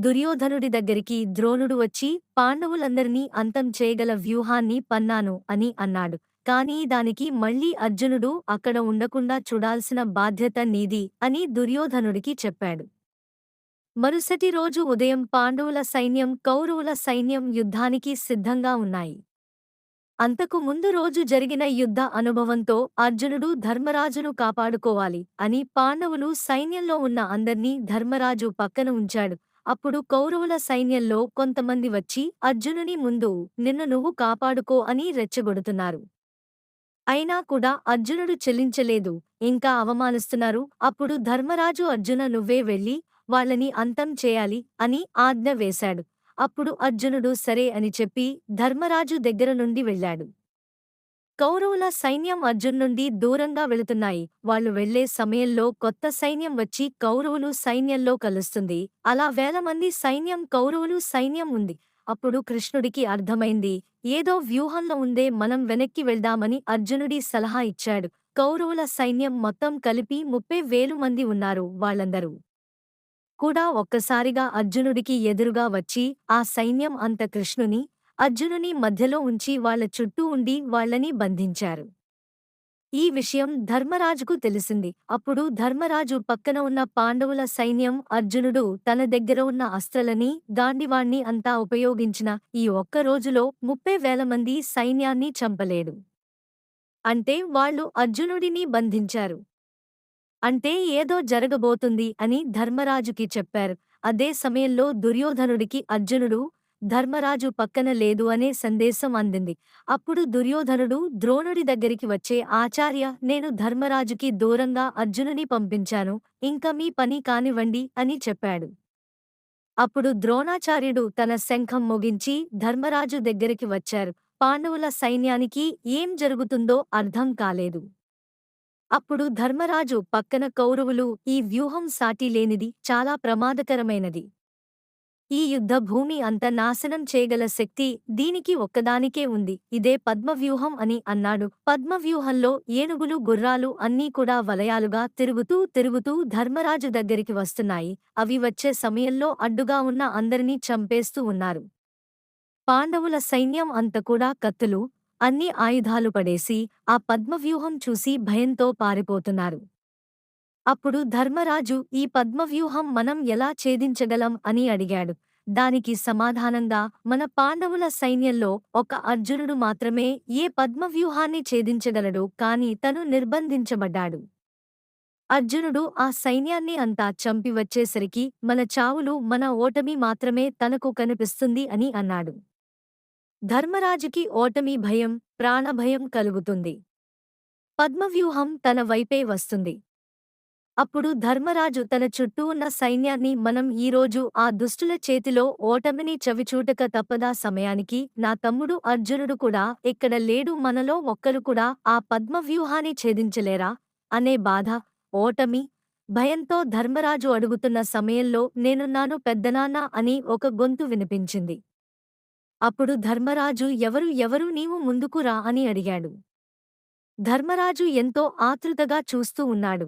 దుర్యోధనుడి దగ్గరికి ద్రోణుడు వచ్చి పాండవులందరినీ అంతం చేయగల వ్యూహాన్ని పన్నాను అని అన్నాడు. కానీ దానికి మళ్ళీ అర్జునుడు అక్కడ ఉండకుండా చూడాల్సిన బాధ్యత నీది అని దుర్యోధనుడికి చెప్పాడు. మరుసటి రోజు ఉదయం పాండవుల సైన్యం కౌరవుల సైన్యం యుద్ధానికి సిద్ధంగా ఉన్నాయి. అంతకు ముందు రోజు జరిగిన యుద్ధ అనుభవంతో అర్జునుడు ధర్మరాజును కాపాడుకోవాలి అని పాండవులు సైన్యంలో ఉన్న అందర్నీ ధర్మరాజు పక్కన ఉంచాడు. అప్పుడు కౌరవుల సైన్యంలో కొంతమంది వచ్చి అర్జునుని ముందు నిన్ను నువ్వు కాపాడుకో అని రెచ్చగొడుతున్నారు. అయినా కూడా అర్జునుడు చెల్లించలేదు, ఇంకా అవమానిస్తున్నారు. అప్పుడు ధర్మరాజు అర్జున నువ్వే వెళ్ళి వాళ్ళని అంతం చేయాలి అని ఆజ్ఞ వేశాడు. అప్పుడు అర్జునుడు సరే అని చెప్పి ధర్మరాజు దగ్గర నుండి వెళ్ళాడు. కౌరవుల సైన్యం అర్జున్ నుండి దూరంగా వెళుతున్నాయి. వాళ్ళు వెళ్లే సమయంలో కొత్త సైన్యం వచ్చి కౌరవులు సైన్యంలో కలుస్తుంది. అలా వేలమంది సైన్యం కౌరవులు సైన్యం ఉంది. అప్పుడు కృష్ణుడికి అర్థమైంది, ఏదో వ్యూహంలో ఉందే, మనం వెనక్కి వెళ్దామని అర్జునుడి సలహా ఇచ్చాడు. కౌరవుల సైన్యం మొత్తం కలిపి 30,000 మంది ఉన్నారు. వాళ్ళందరూ కూడా ఒక్కసారిగా అర్జునుడికి ఎదురుగా వచ్చి ఆ సైన్యం అంత కృష్ణుని, అర్జునుని మధ్యలో ఉంచి వాళ్ళ చుట్టూ ఉండి వాళ్ళని బంధించారు. ఈ విషయం ధర్మరాజుకు తెలిసింది. అప్పుడు ధర్మరాజు పక్కన ఉన్న పాండవుల సైన్యం అర్జునుడు తన దగ్గర ఉన్న అస్త్రలని, గాండివాణ్ణి అంతా ఉపయోగించిన ఈ ఒక్క రోజులో 30,000 మంది సైన్యాన్ని చంపలేడు. అంటే వాళ్ళు అర్జునుడిని బంధించారు. అంటే ఏదో జరగబోతుంది అని ధర్మరాజుకి చెప్పారు. అదే సమయంలో దుర్యోధనుడికి అర్జునుడు ధర్మరాజు పక్కన లేదు అనే సందేశం అందింది. అప్పుడు దుర్యోధనుడు ద్రోణుడి దగ్గరికి వచ్చే ఆచార్య, నేను ధర్మరాజుకి దూరంగా అర్జునుని పంపించాను, ఇంక మీ పని కానివ్వండి అని చెప్పాడు. అప్పుడు ద్రోణాచార్యుడు తన శంఖం మోగించి ధర్మరాజు దగ్గరికి వచ్చారు. పాండవుల సైన్యానికి ఏం జరుగుతుందో అర్థం కాలేదు. అప్పుడు ధర్మరాజు పక్కన కౌరవులు, ఈ వ్యూహం సాటిలేనిది, చాలా ప్రమాదకరమైనది. ఈ యుద్ధ భూమి అంత నాశనం చేయగల శక్తి దీనికి ఒక్కదానికే ఉంది. ఇదే పద్మవ్యూహం అని అన్నాడు. పద్మవ్యూహంలో ఏనుగులు, గుర్రాలు అన్నీ కూడా వలయాలుగా తిరుగుతూ తిరుగుతూ ధర్మరాజు దగ్గరికి వస్తున్నాయి. అవి వచ్చే సమయంలో అడ్డుగా ఉన్న అందరినీ చంపేస్తూ ఉన్నారు. పాండవుల సైన్యం అంత కూడా కత్తులు, అన్ని ఆయుధాలు పడేసి ఆ పద్మవ్యూహం చూసి భయంతో పారిపోతున్నారు. అప్పుడు ధర్మరాజు, ఈ పద్మవ్యూహం మనం ఎలా ఛేదించగలం అని అడిగాడు. దానికి సమాధానంగా, మన పాండవుల సైన్యంలో ఒక అర్జునుడు మాత్రమే ఏ పద్మవ్యూహాన్ని ఛేదించగలడు, కాని తను నిర్బంధించబడ్డాడు. అర్జునుడు ఆ సైన్యాన్ని అంతా చంపి వచ్చేసరికి మన చావులు, మన ఓటమి మాత్రమే తనకు కనిపిస్తుంది అని అన్నాడు. ధర్మరాజుకి ఓటమి భయం, ప్రాణభయం కలుగుతుంది. పద్మవ్యూహం తన వైపే వస్తుంది. అప్పుడు ధర్మరాజు తన చుట్టూ ఉన్న సైన్యాన్ని, మనం ఈరోజు ఆ దుష్టుల చేతిలో ఓటమిని చవిచూడక తప్పదా, సమయానికి నా తమ్ముడు అర్జునుడు కూడా ఇక్కడ లేడు, మనలో ఒక్కరు కూడా ఆ పద్మవ్యూహాన్ని ఛేదించలేరా అనే బాధ, ఓటమి, భయంతో ధర్మరాజు అడుగుతున్న సమయంలో నేనున్నాను పెద్దనాన్న అని ఒక గొంతు వినిపించింది. అప్పుడు ధర్మరాజు, ఎవరు నీవు ముందుకు రా అని అడిగాడు. ధర్మరాజు ఎంతో ఆతృతగా చూస్తూ ఉన్నాడు.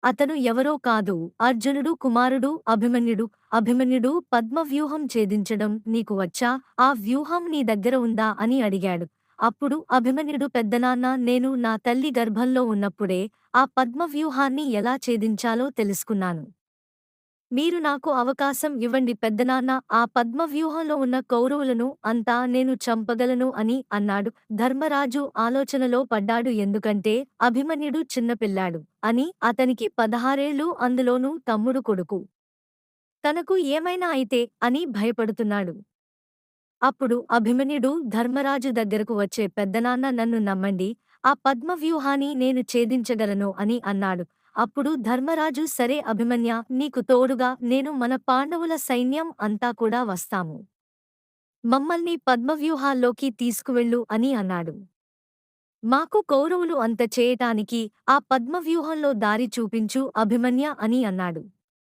అతను ఎవరో కాదు, అర్జునుడు కుమారుడు అభిమన్యుడు. అభిమన్యుడు పద్మవ్యూహం ఛేదించడం నీకు వచ్చా, ఆ వ్యూహం నీ దగ్గర ఉందా అని అడిగాడు. అప్పుడు అభిమన్యుడు, పెద్దనాన్న, నేను నా తల్లి గర్భంలో ఉన్నప్పుడే ఆ పద్మవ్యూహాన్ని ఎలా ఛేదించాలో తెలుసుకున్నాను. మీరు నాకు అవకాశం ఇవ్వండి పెద్దనాన్న, ఆ పద్మవ్యూహంలో ఉన్న కౌరవులను అంతా నేను చంపగలను అని అన్నాడు. ధర్మరాజు ఆలోచనలో పడ్డాడు. ఎందుకంటే అభిమన్యుడు చిన్నపిల్లాడు అని, అతనికి 16 ఏళ్లు, అందులోనూ తమ్ముడు కొడుకు. తనకు ఏమైనా అయితే అని భయపడుతున్నాడు. అప్పుడు అభిమన్యుడు ధర్మరాజు దగ్గరకు వచ్చే, పెద్దనాన్న నన్ను నమ్మండి, ఆ పద్మవ్యూహాన్ని నేను ఛేదించగలను అని అన్నాడు. అప్పుడు ధర్మరాజు, సరే అభిమన్య, నీకు తోడుగా నేను, మన పాండవుల సైన్యం అంతా కూడా వస్తాము. మమ్మల్ని పద్మవ్యూహాల్లోకి తీసుకువెళ్ళు అని అన్నాడు. మాకు కౌరవులు అంత చేయటానికి ఆ పద్మవ్యూహంలో దారి చూపించు అభిమన్య అని అన్నాడు.